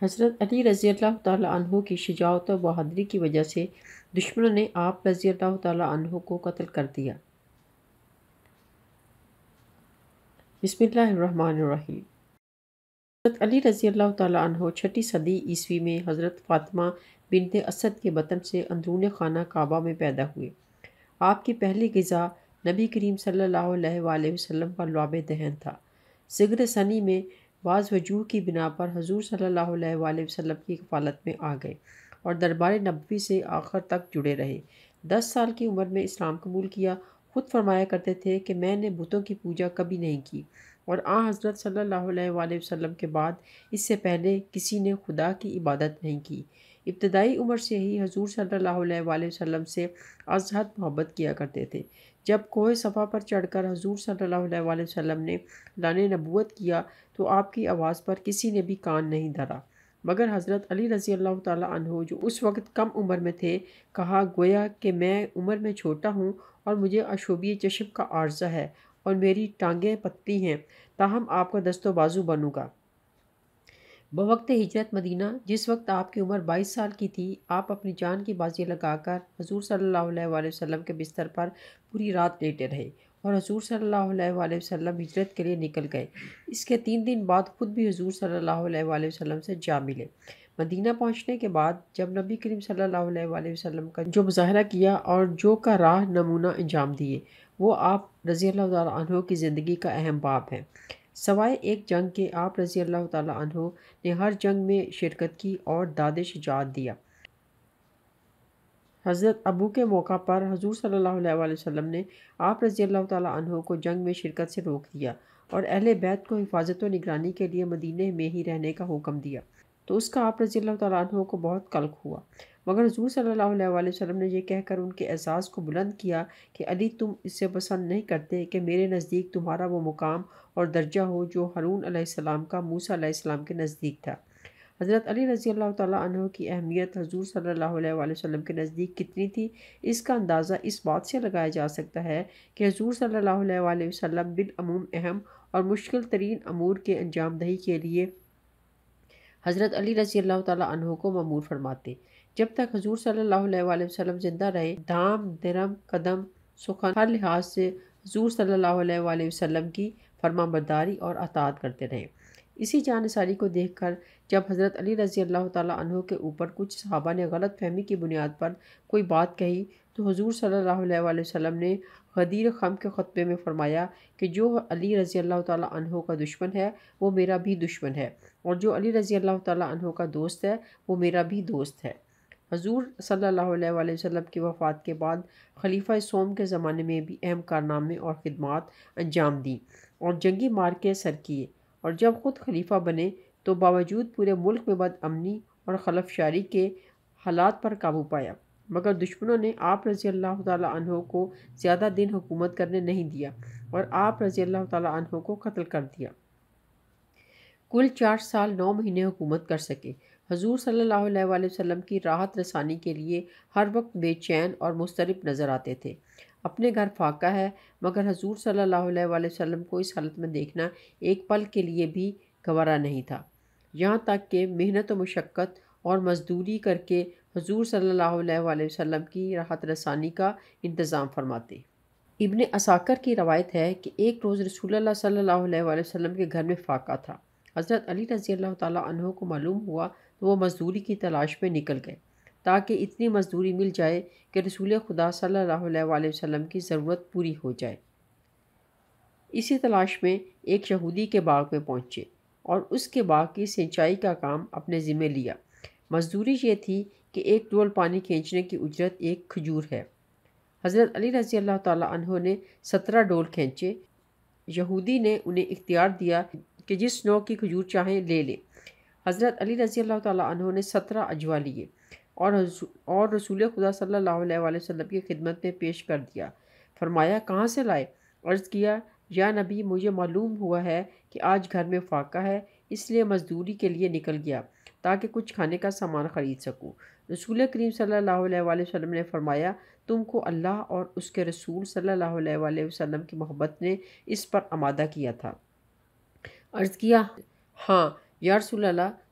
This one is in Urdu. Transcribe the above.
حضرت علی رضی اللہ تعالیٰ عنہ کی شجاعت و بہادری کی وجہ سے دشمنوں نے آپ رضی اللہ تعالیٰ عنہ کو قتل کر دیا۔ بسم اللہ الرحمن الرحیم۔ حضرت علی رضی اللہ تعالیٰ عنہ 6 صدی عیسوی میں حضرت فاطمہ بنت اسد کے بطن سے اندرون خانہ کعبہ میں پیدا ہوئے۔ آپ کی پہلی غذا نبی کریم صلی اللہ علیہ وآلہ وسلم کا لعاب دہن تھا۔ صغر سنی میں بعض وجوہ کی بنا پر حضور صلی اللہ علیہ وآلہ وسلم کی کفالت میں آ گئے اور دربار نبوی سے آخر تک جڑے رہے۔ 10 سال کی عمر میں اسلام قبول کیا۔ خود فرمایا کرتے تھے کہ میں نے بتوں کی پوجا کبھی نہیں کی، اور حضرت صلی اللہ علیہ وآلہ وسلم کے بعد اس سے پہلے کسی نے خدا کی عبادت نہیں کی۔ ابتدائی عمر سے ہی حضور صلی اللہ علیہ وآلہ وسلم سے از حد محبت کیا کرتے تھے۔ جب کوہ صفا پر چڑھ کر حضور صلی اللہ علیہ وآلہ وسلم نے اعلان نبوت کیا تو آپ کی آواز پر کسی نے بھی کان نہیں دھرا، مگر حضرت علی رضی اللہ تعالیٰ عنہ جو اس وقت کم عمر میں تھے، کہا گویا کہ میں عمر میں چھوٹا ہوں اور مجھے اشوبی چشم کا عارضہ ہے اور میری ٹانگیں پتلی ہیں، تاہم آپ کا دست و بازو بنوں گا۔ بوقت ہجرت مدینہ، جس وقت آپ کی عمر 22 سال کی تھی، آپ اپنی جان کی بازی لگا کر حضور صلی اللہ علیہ وآلہ وسلم کے بستر پر پوری رات لیٹے رہے اور حضور صلی اللہ علیہ وآلہ وسلم ہجرت کے لیے نکل گئے۔ اس کے 3 دن بعد خود بھی حضور صلی اللہ علیہ وآلہ وسلم سے جا ملے۔ مدینہ پہنچنے کے بعد جب نبی کریم صلی اللہ علیہ وآلہ وسلم کا جو مظاہرہ کیا اور جو کا راہ نمونہ انجام دیے، وہ آپ رضی اللہ تعالیٰ عنہ کی زندگی کا اہم باب ہے۔ سوائے ایک جنگ کے آپ رضی اللہ تعالیٰ عنہ نے ہر جنگ میں شرکت کی اور داد شجاعت دیا۔ حضرت ابو کے موقع پر حضور صلی اللہ علیہ وآلہ وسلم نے آپ رضی اللہ تعالیٰ عنہ کو جنگ میں شرکت سے روک دیا اور اہل بیت کو حفاظت و نگرانی کے لیے مدینہ میں ہی رہنے کا حکم دیا، تو اس کا آپ رضی اللہ تعالیٰ عنہ کو بہت قلق ہوا، مگر حضور صلی اللہ علیہ وآلہ وسلم نے یہ کہہ کر ان کے اعزاز کو بلند کیا کہ علی، تم اس سے پسند نہیں کرتے کہ میرے نزدیک تمہارا وہ مقام اور درجہ ہو جو ہارون علیہ السلام کا موسیٰ علیہ السلام کے نزدیک تھا۔ حضرت علی رضی اللہ تعالیٰ عنہ کی اہمیت حضور صلی اللہ علیہ وآلہ وسلم کے نزدیک کتنی تھی، اس کا اندازہ اس بات سے لگایا جا سکتا ہے کہ حضور صلی اللہ علیہ وآلہ وسلم بالعموم اہم اور مشکل ترین امور کے انجام دہی کے لیے حضرت علی رضی اللہ تعالیٰ عنہ کو مأمور فرماتے۔ جب تک حضور صلی اللہ علیہ وآلہ وسلم زندہ رہے، دھام، درم، قدم، سخن، ہر لحاظ سے حضور صلی اللہ علیہ وآلہ وسلم کی فرما برداری اور اطاعت کرتے رہے۔ اسی جانثاری کو دیکھ کر جب حضرت علی رضی اللہ تعالیٰ عنہ کے اوپر کچھ صحابہ نے غلط فہمی کی بنیاد پر کوئی بات کہی تو حضور صلی اللہ علیہ وآلہ وسلم نے غدیر خم کے خطبے میں فرمایا کہ جو علی رضی اللہ تعالیٰ عنہ کا دشمن ہے وہ میرا بھی دشمن ہے، اور جو علی رضی اللہ تعالیٰ عنہ کا دوست ہے وہ میرا بھی دوست ہے۔ حضور صلی اللہ علیہ وآلہ وسلم کی وفات کے بعد خلیفہ سوم کے زمانے میں بھی اہم کارنامے اور خدمات انجام دیں اور جنگی مارکے سر کیے، اور جب خود خلیفہ بنے تو باوجود پورے ملک میں بدامنی اور خلف شاری کے حالات پر قابو پایا، مگر دشمنوں نے آپ رضی اللہ تعالیٰ عنہ کو زیادہ دن حکومت کرنے نہیں دیا اور آپ رضی اللہ تعالیٰ عنہ کو قتل کر دیا۔ کل 4 سال 9 مہینے حکومت کر سکے۔ حضور صلی اللہ علیہ وآلہ وسلم کی راحت رسانی کے لیے ہر وقت بے چین اور مضطرب نظر آتے تھے۔ اپنے گھر فاقہ ہے، مگر حضور صلی اللہ علیہ وآلہ وسلم کو اس حالت میں دیکھنا ایک پل کے لیے بھی گوارا نہیں تھا، یہاں تک کہ محنت و مشقت اور مزدوری کر کے حضور صلی اللہ علیہ وآلہ وسلم کی راحت رسانی کا انتظام فرماتے۔ ابن عساکر کی روایت ہے کہ ایک روز رسول اللہ صلی اللہ علیہ وآلہ وسلم کے گھر میں فاقہ تھا۔ حضرت علی رضی اللہ تعالیٰ عنہ کو معلوم ہوا تو وہ مزدوری کی تلاش میں نکل گئے تاکہ اتنی مزدوری مل جائے کہ رسول خدا صلی اللہ علیہ وآلہ وسلم کی ضرورت پوری ہو جائے۔ اسی تلاش میں ایک یہودی کے باغ میں پہنچے اور اس کے باغ کی سینچائی کا کام اپنے ذمہ لیا۔ مزدوری یہ تھی کہ ایک ڈول پانی کھینچنے کی اجرت 1 کھجور ہے۔ حضرت علی رضی اللہ تعالیٰ عنہ نے 17 ڈول کھینچے۔ یہودی نے انہیں اختیار دیا کہ جس نوع کی کھجور چاہیں لے لیں۔ حضرت علی رضی اللہ تعالیٰ عنہ نے 17 اجوا لیے اور رسول خدا صلی اللہ علیہ وآلہ وسلم کی خدمت میں پیش کر دیا۔ فرمایا کہاں سے لائے؟ عرض کیا یا نبی، مجھے معلوم ہوا ہے کہ آج گھر میں فاقہ ہے، اس لیے مزدوری کے لیے نکل گیا تاکہ کچھ کھانے کا سامان خرید سکوں۔ رسول کریم صلی اللہ علیہ وآلہ وسلم نے فرمایا تم کو اللہ اور اس کے رسول صلی اللہ علیہ وآلہ وسلم کی محبت نے اس پر آمادہ کیا تھا۔ عرض کیا ہاں یا رسول اللہ